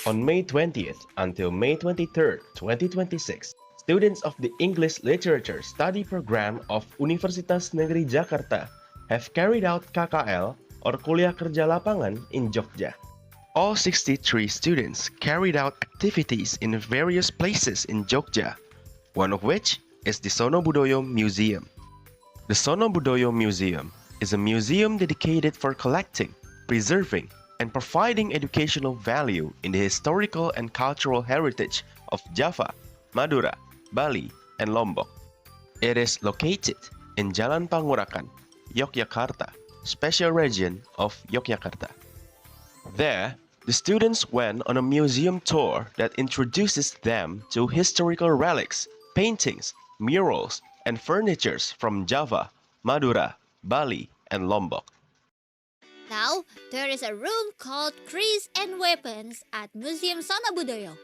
On May 20th until May 23rd, 2026, students of the English Literature Study Program of Universitas Negeri Jakarta have carried out KKL or Kuliah Kerja Lapangan in Jogja. All 63 students carried out activities in various places in Jogja, one of which is the Sono Budoyo Museum. The Sono Budoyo Museum is a museum dedicated for collecting, preserving, and providing educational value in the historical and cultural heritage of Java, Madura, Bali, and Lombok. It is located in Jalan Pangurakan, Yogyakarta, special region of Yogyakarta. There, the students went on a museum tour that introduces them to historical relics, paintings, murals, and furnitures from Java, Madura, Bali, and Lombok. Now, there is a room called Keris and Weapons at Museum Sonobudoyo.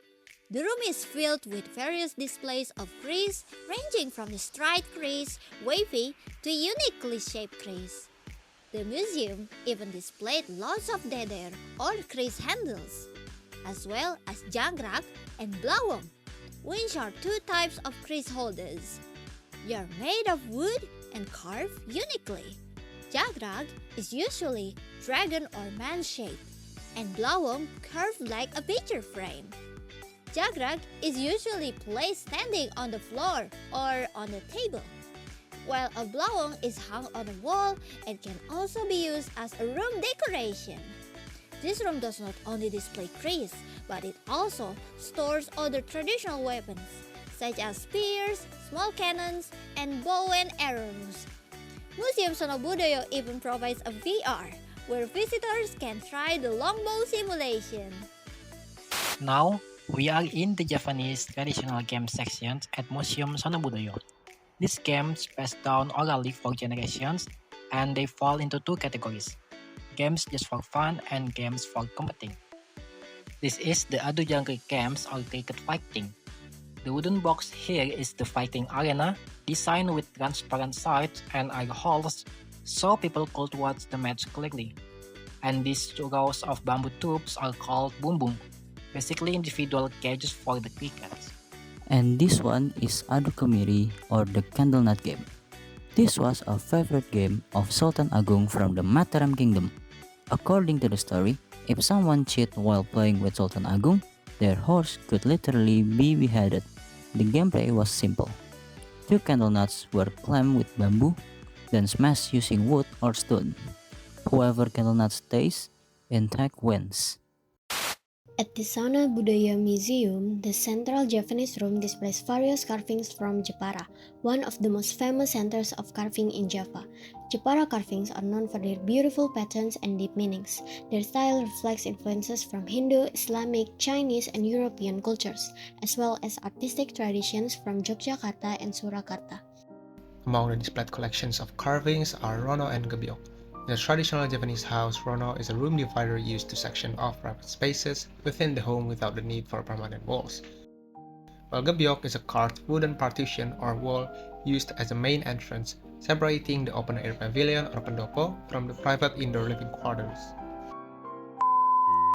The room is filled with various displays of keris, ranging from the straight keris, wavy, to uniquely shaped keris. The museum even displayed lots of deder or keris handles, as well as jangkrak and blawong, which are two types of keris holders. They are made of wood and carved uniquely. Jangkrak is usually dragon or man-shaped, and blawong curved like a picture frame. Jangkrak is usually placed standing on the floor or on the table, while a blawong is hung on a wall and can also be used as a room decoration. This room does not only display keris, but it also stores other traditional weapons, such as spears, small cannons, and bow and arrows. Museum Sonobudoyo even provides a VR, where visitors can try the longbow simulation. Now, we are in the Javanese traditional game section at Museum Sonobudoyo. These games passed down orally for generations, and they fall into two categories: games just for fun and games for competing. This is the adu jangkrik games or cricket fighting. The wooden box here is the fighting arena, designed with transparent sides and eye holes so people could watch the match clearly. And these two rows of bamboo tubes are called bumbung, basically individual cages for the crickets. And this one is Adu Kemiri or the Candle Nut game. This was a favorite game of Sultan Agung from the Mataram Kingdom. According to the story, if someone cheated while playing with Sultan Agung, their horse could literally be beheaded. The gameplay was simple. Two candle nuts were clamped with bamboo, then smashed using wood or stone. Whoever candle nut stays intact wins. At the Sonobudoyo Museum, the central Javanese room displays various carvings from Jepara, one of the most famous centers of carving in Java. Jepara carvings are known for their beautiful patterns and deep meanings. Their style reflects influences from Hindu, Islamic, Chinese, and European cultures, as well as artistic traditions from Yogyakarta and Surakarta. Among the displayed collections of carvings are Rono and Gebyok. In a traditional Javanese house, Rono is a room divider used to section off private spaces within the home without the need for permanent walls. While Gebyok is a carved wooden partition or wall used as a main entrance, separating the open-air pavilion or pendopo from the private indoor living quarters.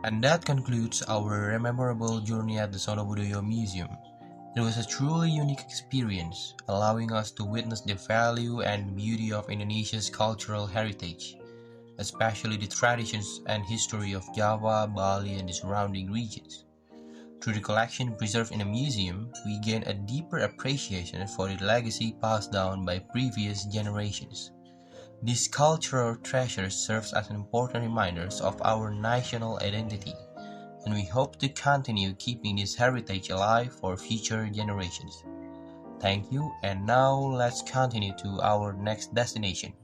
And that concludes our memorable journey at the Sonobudoyo Museum. It was a truly unique experience, allowing us to witness the value and beauty of Indonesia's cultural heritage, especially the traditions and history of Java, Bali, and the surrounding regions. Through the collection preserved in the museum, we gain a deeper appreciation for the legacy passed down by previous generations. These cultural treasures serve as important reminders of our national identity, and we hope to continue keeping this heritage alive for future generations. Thank you, and now let's continue to our next destination.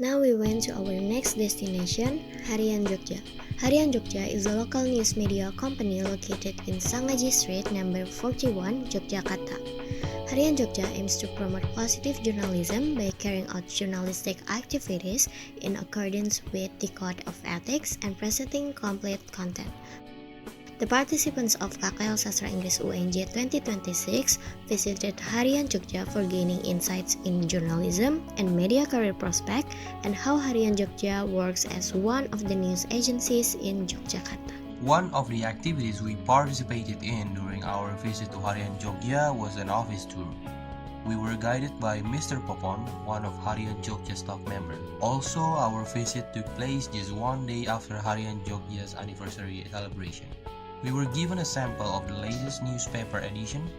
Now we went to our next destination, Harian Jogja. Harian Jogja is a local news media company located in Sangaji Street, number 41, Yogyakarta. Harian Jogja aims to promote positive journalism by carrying out journalistic activities in accordance with the Code of Ethics and presenting complete content. The participants of KKL Sastra Inggris UNJ 2026 visited Harian Jogja for gaining insights in journalism and media career prospect and how Harian Jogja works as one of the news agencies in Yogyakarta. One of the activities we participated in during our visit to Harian Jogja was an office tour. We were guided by Mr. Popon, one of Harian Jogja staff members. Also, our visit took place just one day after Harian Jogja's anniversary celebration. We were given a sample of the latest newspaper edition,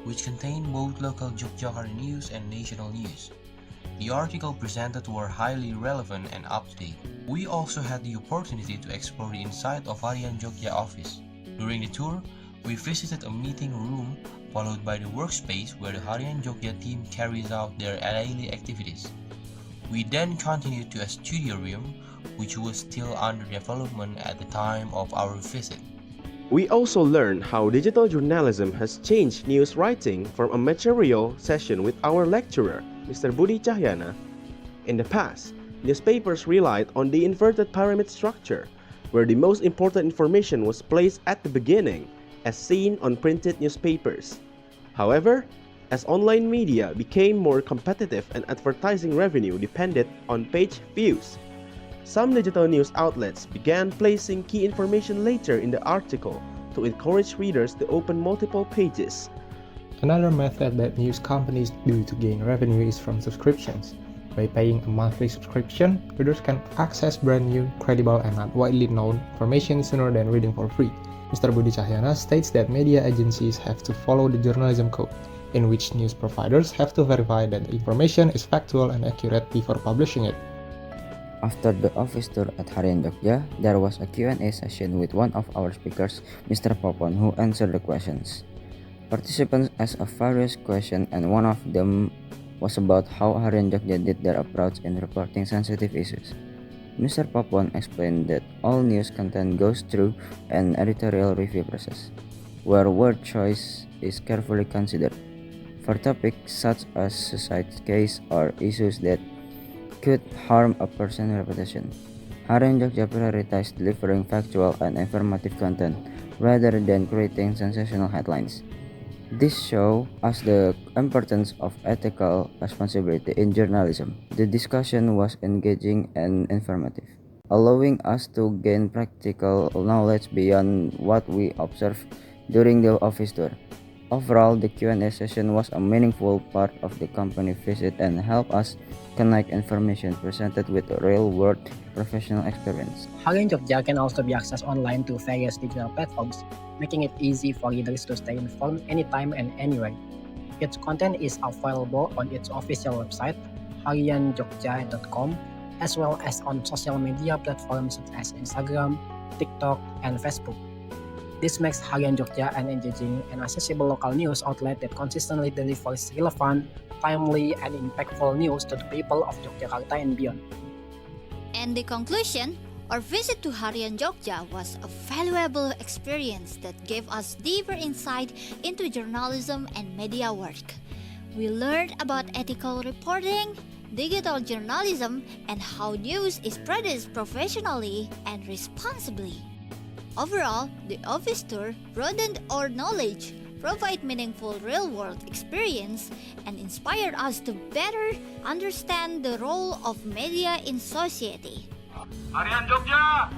which contained both local Yogyakarta news and national news. The article presented were highly relevant and up-to-date. We also had the opportunity to explore the inside of Harian Jogja office. During the tour, we visited a meeting room followed by the workspace where the Harian Jogja team carries out their daily activities. We then continued to a studio room, which was still under development at the time of our visit. We also learned how digital journalism has changed news writing from a material session with our lecturer, Mr. Budi Cahyana. In the past, newspapers relied on the inverted pyramid structure, where the most important information was placed at the beginning, as seen on printed newspapers. However, as online media became more competitive and advertising revenue depended on page views, some digital news outlets began placing key information later in the article to encourage readers to open multiple pages. Another method that news companies do to gain revenue is from subscriptions. By paying a monthly subscription, readers can access brand new, credible, and not widely known information sooner than reading for free. Mr. Budi Cahyana states that media agencies have to follow the journalism code, in which news providers have to verify that the information is factual and accurate before publishing it. After the office tour at Harian Jogja, there was a Q&A session with one of our speakers, Mr. Popon, who answered the questions. Participants asked various questions, and one of them was about how Harian Jogja did their approach in reporting sensitive issues. Mr. Popon explained that all news content goes through an editorial review process, where word choice is carefully considered. For topics such as suicide case or issues that could harm a person's reputation, Harian Jogja prioritized delivering factual and informative content rather than creating sensational headlines. This shows us the importance of ethical responsibility in journalism. The discussion was engaging and informative, allowing us to gain practical knowledge beyond what we observed during the office tour. Overall, the Q&A session was a meaningful part of the company visit and helped us connect information presented with real-world professional experience. Harian Jogja can also be accessed online to various digital platforms, making it easy for readers to stay informed anytime and anywhere. Its content is available on its official website, harianjogja.com, as well as on social media platforms such as Instagram, TikTok, and Facebook. This makes Harian Jogja an engaging and accessible local news outlet that consistently delivers relevant, timely, and impactful news to the people of Yogyakarta and beyond. And the conclusion, our visit to Harian Jogja was a valuable experience that gave us deeper insight into journalism and media work. We learned about ethical reporting, digital journalism, and how news is produced professionally and responsibly. Overall, the office tour broadened our knowledge, provided meaningful real-world experience, and inspired us to better understand the role of media in society. Harian Jogja!